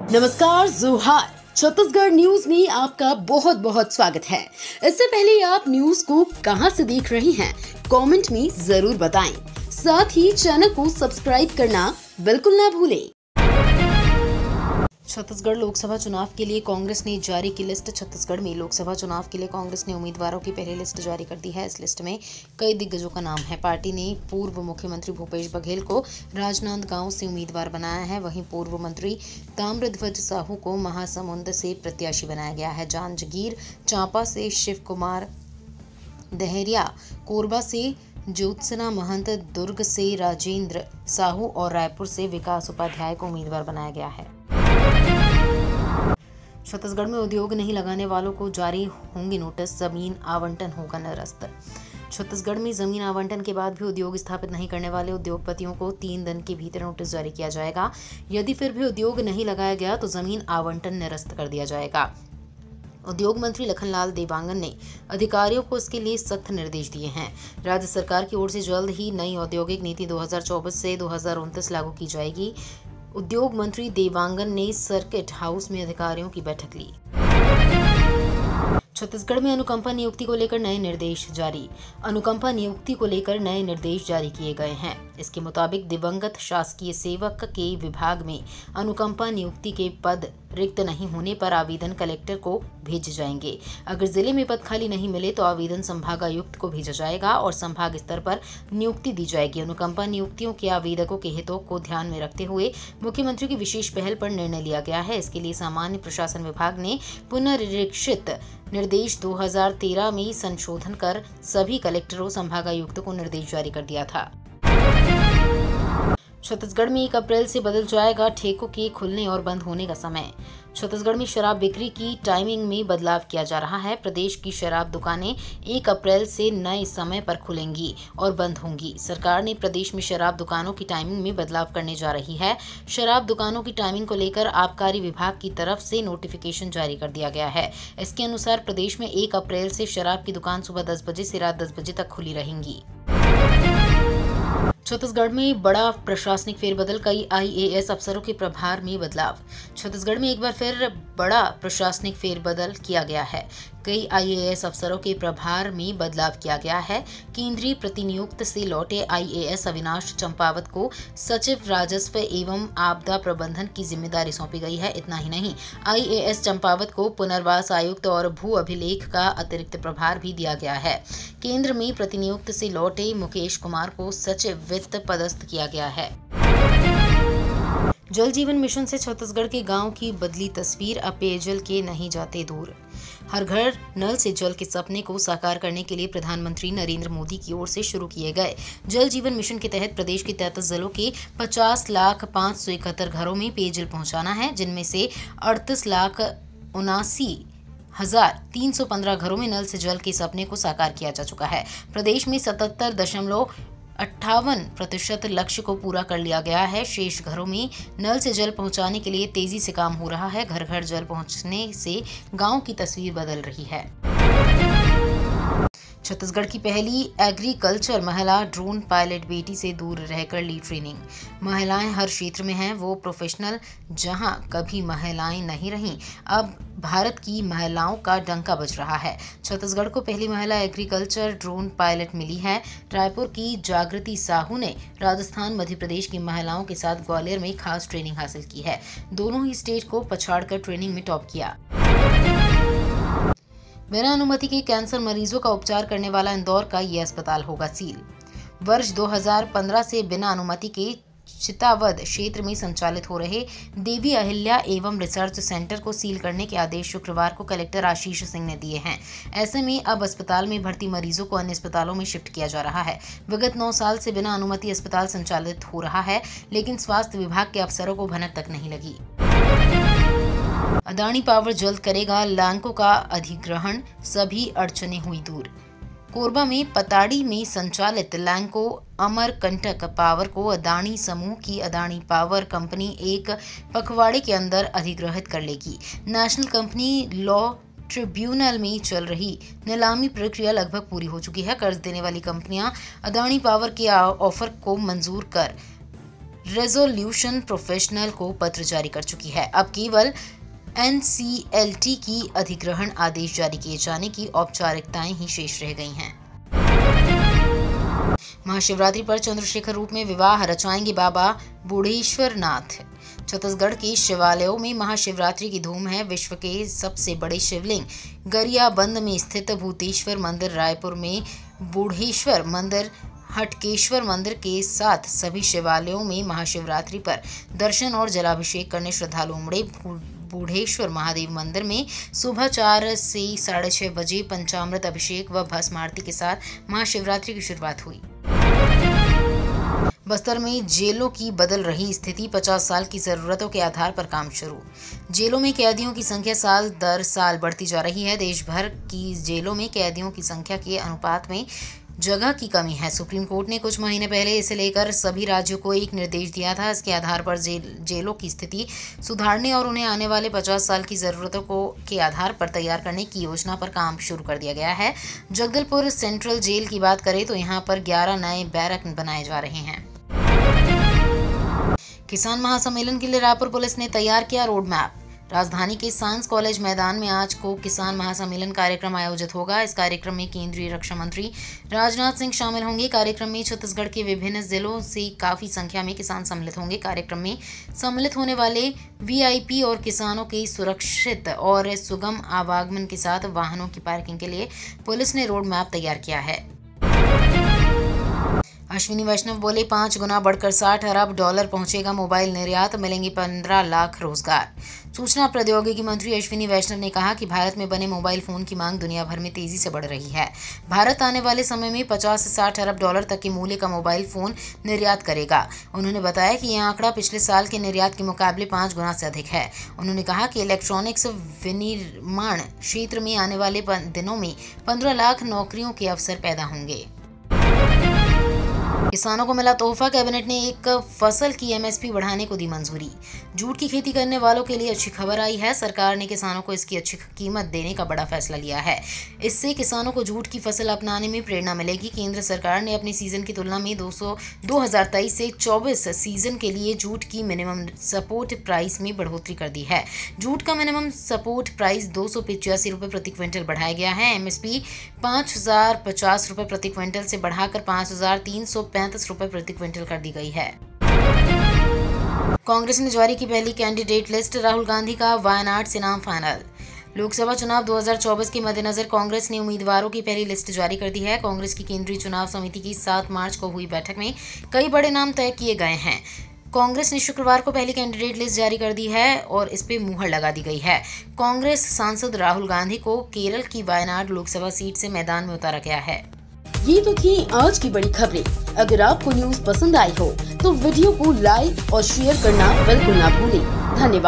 नमस्कार, जोहार। छत्तीसगढ़ न्यूज में आपका बहुत बहुत स्वागत है। इससे पहले आप न्यूज को कहां से देख रहे हैं, कमेंट में जरूर बताएं। साथ ही चैनल को सब्सक्राइब करना बिल्कुल ना भूलें। छत्तीसगढ़ लोकसभा चुनाव के लिए कांग्रेस ने जारी की लिस्ट। छत्तीसगढ़ में लोकसभा चुनाव के लिए कांग्रेस ने उम्मीदवारों की पहली लिस्ट जारी कर दी है। इस लिस्ट में कई दिग्गजों का नाम है। पार्टी ने पूर्व मुख्यमंत्री भूपेश बघेल को राजनांदगांव से उम्मीदवार बनाया है। वहीं पूर्व मंत्री ताम्रध्वज साहू को महासमुंद से प्रत्याशी बनाया गया है। जांजगीर चांपा से शिव कुमार दहरिया, कोरबा से ज्योत्सना महंत, दुर्ग से राजेंद्र साहू और रायपुर से विकास उपाध्याय को उम्मीदवार बनाया गया है। छत्तीसगढ़ में उद्योग नहीं लगाने वालों को जारी होंगे नोटिस, जमीन आवंटन होगा निरस्त। छत्तीसगढ़ में जमीन आवंटन के बाद भी उद्योग स्थापित नहीं करने वाले उद्योगपतियों को 3 दिन के भीतर नोटिस जारी किया जाएगा। यदि फिर भी उद्योग नहीं लगाया गया तो जमीन आवंटन निरस्त कर दिया जाएगा। उद्योग मंत्री लखनलाल देवांगन ने अधिकारियों को इसके लिए सख्त निर्देश दिए हैं। राज्य सरकार की ओर से जल्द ही नई औद्योगिक नीति 2024 से 2029 लागू की जाएगी। उद्योग मंत्री देवांगन ने सर्किट हाउस में अधिकारियों की बैठक ली। छत्तीसगढ़ में अनुकंपा नियुक्ति को लेकर नए निर्देश जारी। अनुकंपा नियुक्ति को लेकर नए निर्देश जारी किए गए हैं। इसके मुताबिक दिवंगत शासकीय सेवक के विभाग में अनुकंपा नियुक्ति के पद रिक्त नहीं होने पर आवेदन कलेक्टर को भेजे जाएंगे। अगर जिले में पद खाली नहीं मिले तो आवेदन संभागायुक्त को भेजा जाएगा और संभाग स्तर पर नियुक्ति दी जाएगी। अनुकंपा नियुक्तियों के आवेदकों के हितों को ध्यान में रखते हुए मुख्यमंत्री की विशेष पहल पर निर्णय लिया गया है। इसके लिए सामान्य प्रशासन विभाग ने पुनरीक्षित निर्देश 2013 में संशोधन कर सभी कलेक्टरों संभागायुक्तों को निर्देश जारी कर दिया था। छत्तीसगढ़ में 1 अप्रैल से बदल जाएगा ठेकों के खुलने और बंद होने का समय। छत्तीसगढ़ में शराब बिक्री की टाइमिंग में बदलाव किया जा रहा है। प्रदेश की शराब दुकानें 1 अप्रैल से नए समय पर खुलेंगी और बंद होंगी। सरकार ने प्रदेश में शराब दुकानों की टाइमिंग में बदलाव करने जा रही है। शराब दुकानों की टाइमिंग को लेकर आबकारी विभाग की तरफ से नोटिफिकेशन जारी कर दिया गया है। इसके अनुसार प्रदेश में 1 अप्रैल से शराब की दुकान सुबह 10 बजे से रात 10 बजे तक खुली रहेंगी। छत्तीसगढ़ में बड़ा प्रशासनिक फेरबदल, कई आईएएस अफसरों के प्रभार में बदलाव। छत्तीसगढ़ में एक बार फिर बड़ा प्रशासनिक फेरबदल किया गया है। कई आईएएस अफसरों के प्रभार में बदलाव किया गया है। केंद्रीय प्रतिनियुक्त से लौटे आईएएस अविनाश चंपावत को सचिव राजस्व एवं आपदा प्रबंधन की जिम्मेदारी सौंपी गई है। इतना ही नहीं, आईएएस चंपावत को पुनर्वास आयुक्त और भू अभिलेख का अतिरिक्त प्रभार भी दिया गया है। केंद्र में प्रतिनियुक्त से लौटे मुकेश कुमार को सचिव वित्त पदस्थ किया गया है। जल जीवन मिशन से छत्तीसगढ़ के गांव की बदली तस्वीर, अब पेयजल के नहीं जाते दूर। हर घर नल से जल के सपने को साकार करने के लिए प्रधानमंत्री नरेंद्र मोदी की ओर से शुरू किए गए जल जीवन मिशन के तहत प्रदेश के 33 जिलों के 50,571 घरों में पेयजल पहुंचाना है, जिनमें से 38,79,315 घरों में नल से जल के सपने को साकार किया जा चुका है। प्रदेश में 77.58% लक्ष्य को पूरा कर लिया गया है। शेष घरों में नल से जल पहुंचाने के लिए तेजी से काम हो रहा है। घर घर जल पहुंचने से गांव की तस्वीर बदल रही है। छत्तीसगढ़ की पहली एग्रीकल्चर महिला ड्रोन पायलट बेटी से दूर रहकर ली ट्रेनिंग। महिलाएं हर क्षेत्र में हैं वो प्रोफेशनल, जहां कभी महिलाएं नहीं रहीं, अब भारत की महिलाओं का डंका बज रहा है। छत्तीसगढ़ को पहली महिला एग्रीकल्चर ड्रोन पायलट मिली है। रायपुर की जागृति साहू ने राजस्थान मध्य प्रदेश की महिलाओं के साथ ग्वालियर में खास ट्रेनिंग हासिल की है। दोनों ही स्टेट को पछाड़कर ट्रेनिंग में टॉप किया। बिना अनुमति के कैंसर मरीजों का उपचार करने वाला इंदौर का ये अस्पताल होगा सील। वर्ष 2015 से बिना अनुमति के चितावद क्षेत्र में संचालित हो रहे देवी अहिल्या एवं रिसर्च सेंटर को सील करने के आदेश शुक्रवार को कलेक्टर आशीष सिंह ने दिए हैं। ऐसे में अब अस्पताल में भर्ती मरीजों को अन्य अस्पतालों में शिफ्ट किया जा रहा है। विगत 9 साल से बिना अनुमति अस्पताल संचालित हो रहा है, लेकिन स्वास्थ्य विभाग के अफसरों को भनक तक नहीं लगी। अदानी पावर जल्द करेगा लैंको का अधिग्रहण, सभी अड़चनें हुई दूर। कोरबा में पताड़ी में संचालित लैंको अमरकंटक पावर को अदानी समूह की अदानी पावर कंपनी एक पखवाड़े के अंदर अधिग्रहित कर लेगी। नेशनल कंपनी लॉ ट्रिब्यूनल में चल रही नीलामी प्रक्रिया लगभग पूरी हो चुकी है। कर्ज देने वाली कंपनियां अदानी पावर के ऑफर को मंजूर कर रेजोल्यूशन प्रोफेशनल को पत्र जारी कर चुकी है। अब केवल NCLT की अधिग्रहण आदेश जारी किए जाने की औपचारिकताएं ही शेष रह गई हैं। महाशिवरात्रि पर चंद्रशेखर रूप में विवाह रचाएंगे बाबा बूढ़ेश्वर नाथ। छत्तीसगढ़ के शिवालयों में महाशिवरात्रि की धूम है। विश्व के सबसे बड़े शिवलिंग गरियाबंद में स्थित भूतेश्वर मंदिर, रायपुर में बूढ़ेश्वर मंदिर, हटकेश्वर मंदिर के साथ सभी शिवालयों में महाशिवरात्रि पर दर्शन और जलाभिषेक करने श्रद्धालु उमड़े। बूढ़ेश्वर महादेव मंदिर में सुबह 4 से 6:30 बजे पंचामृत अभिषेक व भस्म आरती के साथ महाशिवरात्रि की शुरुआत हुई। बस्तर में जेलों की बदल रही स्थिति, 50 साल की जरूरतों के आधार पर काम शुरू। जेलों में कैदियों की संख्या साल दर साल बढ़ती जा रही है। देश भर की जेलों में कैदियों की संख्या के अनुपात में जगह की कमी है। सुप्रीम कोर्ट ने कुछ महीने पहले इसे लेकर सभी राज्यों को एक निर्देश दिया था। इसके आधार पर जेलों की स्थिति सुधारने और उन्हें आने वाले 50 साल की जरूरतों के आधार पर तैयार करने की योजना पर काम शुरू कर दिया गया है। जगदलपुर सेंट्रल जेल की बात करें तो यहाँ पर 11 नए बैरक बनाए जा रहे हैं। किसान महासम्मेलन के लिए रायपुर पुलिस ने तैयार किया रोड मैप। राजधानी के साइंस कॉलेज मैदान में आज को किसान महासम्मेलन कार्यक्रम आयोजित होगा। इस कार्यक्रम में केंद्रीय रक्षा मंत्री राजनाथ सिंह शामिल होंगे। कार्यक्रम में छत्तीसगढ़ के विभिन्न जिलों से काफी संख्या में किसान सम्मिलित होंगे। कार्यक्रम में सम्मिलित होने वाले VIP और किसानों के सुरक्षित और सुगम आवागमन के साथ वाहनों की पार्किंग के लिए पुलिस ने रोड मैप तैयार किया है। अश्विनी वैष्णव बोले 5 गुना बढ़कर $60 अरब पहुंचेगा मोबाइल निर्यात, मिलेंगे 15 लाख रोजगार। सूचना प्रौद्योगिकी मंत्री अश्विनी वैष्णव ने कहा कि भारत में बने मोबाइल फोन की मांग दुनिया भर में तेजी से बढ़ रही है। भारत आने वाले समय में 50 से 60 अरब तक के मूल्य का मोबाइल फोन निर्यात करेगा। उन्होंने बताया कि यह आंकड़ा पिछले साल के निर्यात के मुकाबले 5 गुना से अधिक है। उन्होंने कहा कि इलेक्ट्रॉनिक्स विनिर्माण क्षेत्र में आने वाले दिनों में 15 लाख नौकरियों के अवसर पैदा होंगे। किसानों को मिला तोहफा, कैबिनेट ने एक फसल की MSP बढ़ाने को दी मंजूरी। जूट की खेती करने वालों के लिए अच्छी खबर आई है। सरकार ने किसानों को इसकी अच्छी कीमत देने का बड़ा फैसला लिया है। इससे किसानों को जूट की फसल अपनाने में प्रेरणा मिलेगी। केंद्र सरकार ने अपनी सीजन की तुलना में 2023 से 24 सीजन के लिए जूट की मिनिमम सपोर्ट प्राइस में बढ़ोतरी कर दी है। जूट का मिनिमम सपोर्ट प्राइस 285 रुपये प्रति क्विंटल बढ़ाया गया है। MSP 5,050 रुपये प्रति क्विंटल से बढ़ाकर 5,335 रुपये प्रति क्विंटल कर दी गई है। कांग्रेस ने जारी की पहली कैंडिडेट लिस्ट, राहुल गांधी का वायनाड से नाम फाइनल। लोकसभा चुनाव 2024 के मद्देनजर कांग्रेस ने उम्मीदवारों की पहली लिस्ट जारी कर दी है। कांग्रेस की केंद्रीय चुनाव समिति की 7 मार्च को हुई बैठक में कई बड़े नाम तय किए गए हैं। कांग्रेस ने शुक्रवार को पहली कैंडिडेट लिस्ट जारी कर दी है और इस पे मुहर लगा दी गई है। कांग्रेस सांसद राहुल गांधी को केरल की वायनाड लोकसभा सीट से मैदान में उतारा गया है। ये तो थी आज की बड़ी खबरें। अगर आपको न्यूज़ पसंद आई हो तो वीडियो को लाइक और शेयर करना बिल्कुल ना भूलें। धन्यवाद।